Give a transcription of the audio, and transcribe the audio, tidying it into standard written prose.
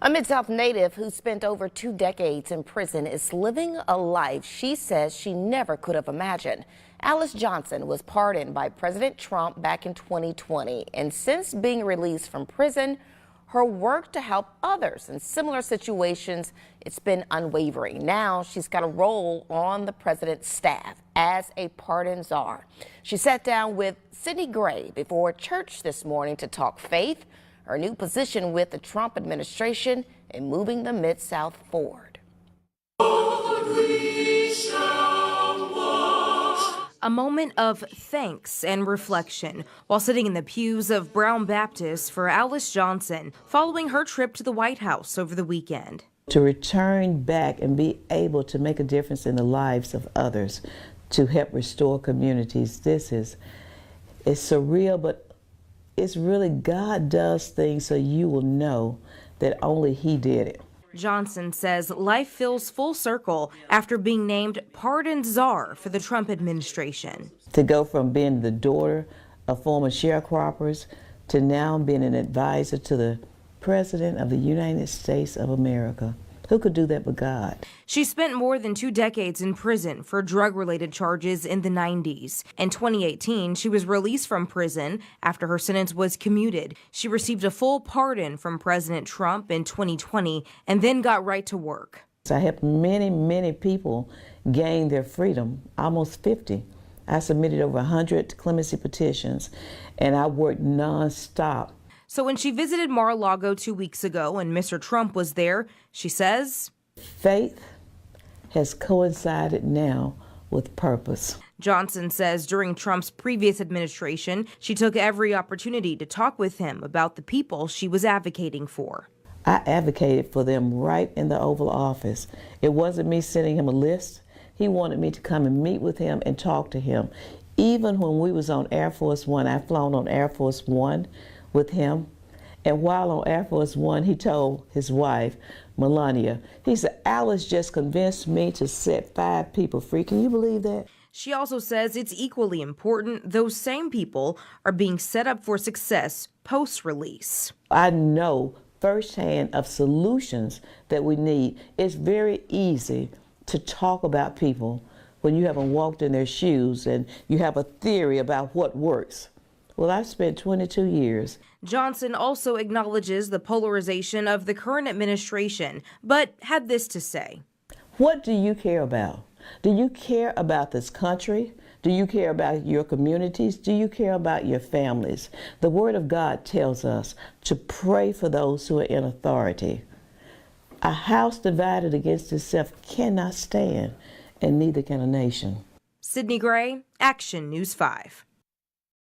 A Mid-South native who spent over 2 decades in prison is living a life she says she never could have imagined. Alice Johnson was pardoned by President Trump back in 2020, and since being released from prison, her work to help others in similar situations, it's been unwavering. Now she's got a role on the president's staff as a pardon czar. She sat down with Sydney Gray before church this morning to talk faith, her new position with the Trump administration, and moving the Mid-South forward. A moment of thanks and reflection while sitting in the pews of Brown Baptist for Alice Johnson following her trip to the White House over the weekend. To return back and be able to make a difference in the lives of others, to help restore communities, it's surreal, but it's really God does things so you will know that only He did it. Johnson says life feels full circle after being named pardon czar for the Trump administration. To go from being the daughter of former sharecroppers to now being an advisor to the President of the United States of America. Who could do that but God? She spent more than 2 decades in prison for drug-related charges in the 90s. In 2018, she was released from prison after her sentence was commuted. She received a full pardon from President Trump in 2020 and then got right to work. I helped many people gain their freedom, almost 50. I submitted over 100 clemency petitions, and I worked nonstop. So when she visited Mar-a-Lago 2 weeks ago and Mr. Trump was there, she says, faith has coincided now with purpose. Johnson says during Trump's previous administration, she took every opportunity to talk with him about the people she was advocating for. I advocated for them right in the Oval Office. It wasn't me sending him a list. He wanted me to come and meet with him and talk to him. Even when we was on Air Force One, I flown on Air Force One with him, and while on Air Force One, he told his wife, Melania, he said, Alice just convinced me to set 5 people free. Can you believe that? She also says it's equally important those same people are being set up for success post-release. I know firsthand of solutions that we need. It's very easy to talk about people when you haven't walked in their shoes and you have a theory about what works. Well, I've spent 22 years. Johnson also acknowledges the polarization of the current administration, but had this to say. What do you care about? Do you care about this country? Do you care about your communities? Do you care about your families? The Word of God tells us to pray for those who are in authority. A house divided against itself cannot stand, and neither can a nation. Sydney Gray, Action News 5.